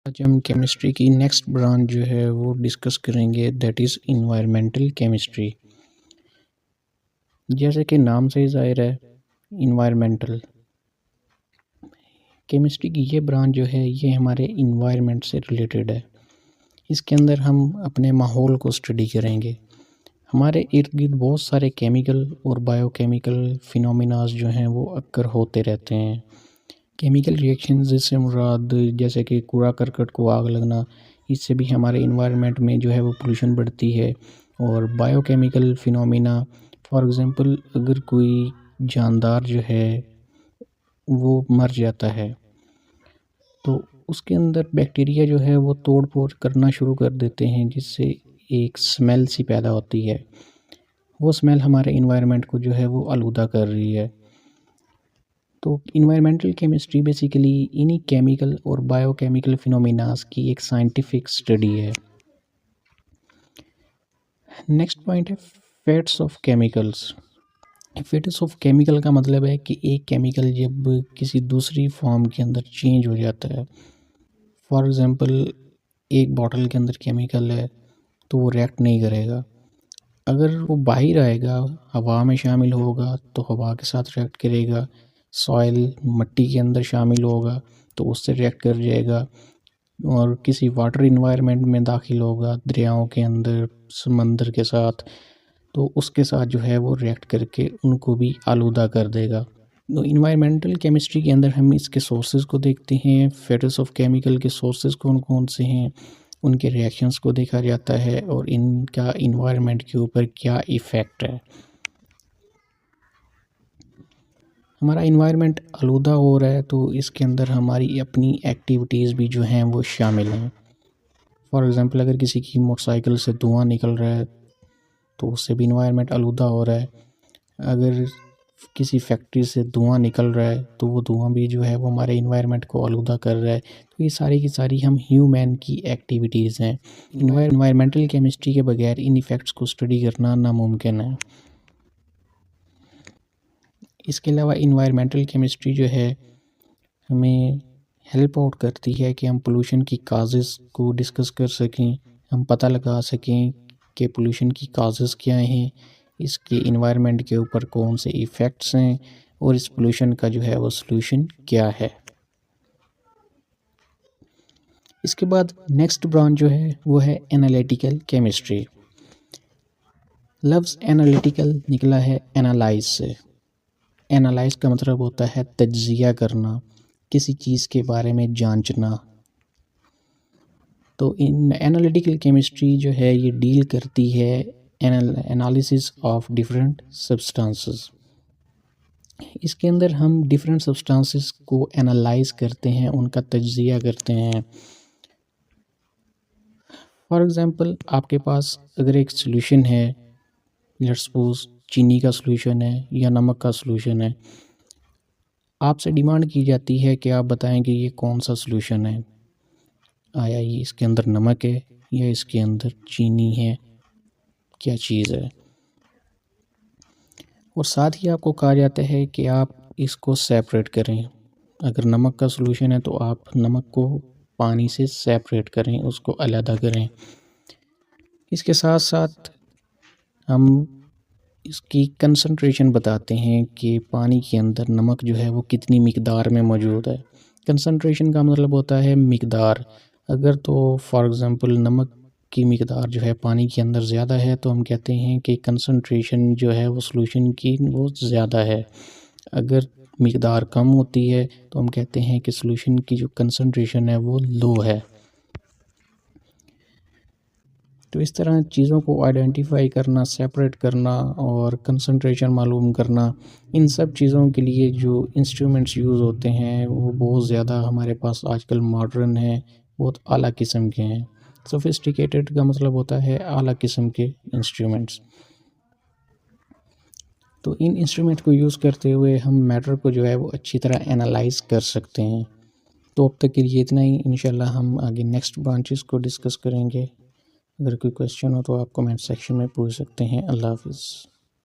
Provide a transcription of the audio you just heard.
آج ہم کیمسٹری کی نیکسٹ برانچ جو ہے وہ ڈسکس کریں گے، دیٹ از انوائرمنٹل کیمسٹری۔ جیسے کہ نام سے ہی ظاہر ہے، انوائرمنٹل کیمسٹری کی یہ برانچ جو ہے یہ ہمارے انوائرمنٹ سے ریلیٹڈ ہے۔ اس کے اندر ہم اپنے ماحول کو اسٹڈی کریں گے۔ ہمارے ارد گرد بہت سارے کیمیکل اور بایو کیمیکل فینومیناز جو ہیں وہ اکر ہوتے رہتے ہیں۔ کیمیکل ریئیکشنز سے مراد جیسے کہ کوڑا کرکٹ کو آگ لگنا، اس سے بھی ہمارے انوائرمنٹ میں جو ہے وہ پولوشن بڑھتی ہے۔ اور bio chemical phenomena, for example اگر کوئی جاندار جو ہے وہ مر جاتا ہے تو اس کے اندر بیکٹیریا جو ہے وہ توڑ پھوڑ کرنا شروع کر دیتے ہیں، جس سے ایک سمیل سی پیدا ہوتی ہے۔ وہ سمیل ہمارے انوائرمنٹ کو جو ہے وہ آلودہ کر رہی ہے۔ تو انوائرمنٹل کیمسٹری بیسیکلی انہی کیمیکل اور بایو کیمیکل فینومیناز کی ایک سائنٹیفک اسٹڈی ہے۔ نیکسٹ پوائنٹ ہے fates of chemicals. Fates of chemical کا مطلب ہے کہ ایک کیمیکل جب کسی دوسری فارم کے اندر چینج ہو جاتا ہے، فار ایگزامپل ایک باٹل کے اندر کیمیکل ہے تو وہ ریئیکٹ نہیں کرے گا۔ اگر وہ باہر آئے گا، ہوا میں شامل ہوگا تو ہوا کے ساتھ ریئیکٹ کرے گا، سوائل مٹی کے اندر شامل ہوگا تو اس سے ریئیکٹ کر جائے گا، اور کسی واٹر انوائرمنٹ میں داخل ہوگا، دریاؤں کے اندر، سمندر کے ساتھ، تو اس کے ساتھ جو ہے وہ ریئیکٹ کر کے ان کو بھی آلودہ کر دے گا۔ تو انوائرمنٹل کیمسٹری کے اندر ہم اس کے سورسز کو دیکھتے ہیں، فیٹس آف کیمیکل کے سورسز کون کون سے ہیں، ان کے ریئیکشنز کو دیکھا جاتا ہے اور ان کا انوائرمنٹ کے اوپر کیا ایفیکٹ ہے۔ ہمارا انوائرمنٹ آلودہ ہو رہا ہے تو اس کے اندر ہماری اپنی ایکٹیویٹیز بھی جو ہیں وہ شامل ہیں۔ فار ایگزامپل اگر کسی کی موٹر سائیکل سے دھواں نکل رہا ہے تو اس سے بھی انوائرمنٹ آلودہ ہو رہا ہے۔ اگر کسی فیکٹری سے دھواں نکل رہا ہے تو وہ دھواں بھی جو ہے وہ ہمارے انوائرمنٹ کو آلودہ کر رہا ہے۔ تو یہ ساری کی ساری ہم ہیومن کی ایکٹیویٹیز ہیں۔ انوائرمنٹل کیمسٹری کے بغیر ان ایفیکٹس کو اسٹڈی کرنا ناممکن ہے۔ اس کے علاوہ انوائرمنٹل کیمسٹری جو ہے ہمیں ہیلپ آؤٹ کرتی ہے کہ ہم پولوشن کی کازز کو ڈسکس کر سکیں، ہم پتہ لگا سکیں کہ پولوشن کی کازز کیا ہیں، اس کے انوائرمنٹ کے اوپر کون سے ایفیکٹس ہیں، اور اس پولوشن کا جو ہے وہ سلوشن کیا ہے۔ اس کے بعد نیکسٹ برانچ جو ہے وہ ہے انالیٹیکل کیمسٹری۔ لفظ انالیٹیکل نکلا ہے انالائز سے۔ انالائز کا مطلب ہوتا ہے تجزیہ کرنا، کسی چیز کے بارے میں جانچنا۔ تو انالیٹیکل کیمسٹری جو ہے یہ ڈیل کرتی ہے انالیسس آف ڈفرینٹ سبسٹانسز۔ اس کے اندر ہم ڈفرینٹ سبسٹانسز کو انالائز کرتے ہیں، ان کا تجزیہ کرتے ہیں۔ فار ایگزامپل آپ کے پاس اگر ایک سلوشن ہے، لیٹس سپوز چینی کا سلوشن ہے یا نمک کا سلوشن ہے، آپ سے ڈیمانڈ کی جاتی ہے کہ آپ بتائیں کہ یہ کون سا سلوشن ہے، آیا یہ اس کے اندر نمک ہے یا اس کے اندر چینی ہے، کیا چیز ہے۔ اور ساتھ ہی آپ کو کہا جاتا ہے کہ آپ اس کو سیپریٹ کریں۔ اگر نمک کا سلوشن ہے تو آپ نمک کو پانی سے سیپریٹ کریں، اس کو علیحدہ کریں۔ اس کے ساتھ ساتھ ہم اس کی کنسنٹریشن بتاتے ہیں کہ پانی کے اندر نمک جو ہے وہ کتنی مقدار میں موجود ہے۔ کنسنٹریشن کا مطلب ہوتا ہے مقدار۔ اگر تو فار ایگزامپل نمک کی مقدار جو ہے پانی کے اندر زیادہ ہے تو ہم کہتے ہیں کہ کنسنٹریشن جو ہے وہ سلوشن کی وہ زیادہ ہے۔ اگر مقدار کم ہوتی ہے تو ہم کہتے ہیں کہ سلوشن کی جو کنسنٹریشن ہے وہ لو ہے۔ تو اس طرح چیزوں کو آئیڈینٹیفائی کرنا، سیپریٹ کرنا اور کنسنٹریشن معلوم کرنا، ان سب چیزوں کے لیے جو انسٹرومنٹس یوز ہوتے ہیں وہ بہت زیادہ ہمارے پاس آج کل ماڈرن ہیں، بہت اعلیٰ قسم کے ہیں۔ سوفسٹیکیٹڈ کا مطلب ہوتا ہے اعلیٰ قسم کے انسٹرومنٹس۔ تو ان انسٹرومنٹ کو یوز کرتے ہوئے ہم میٹر کو جو ہے وہ اچھی طرح انالائز کر سکتے ہیں۔ تو اب تک کے لیے اتنا ہی، انشاءاللہ ہم آگے نیکسٹ برانچز کو ڈسکس کریں گے۔ اگر کوئی کویسچن ہو تو آپ کمنٹ سیکشن میں پوچھ سکتے ہیں۔ اللہ حافظ۔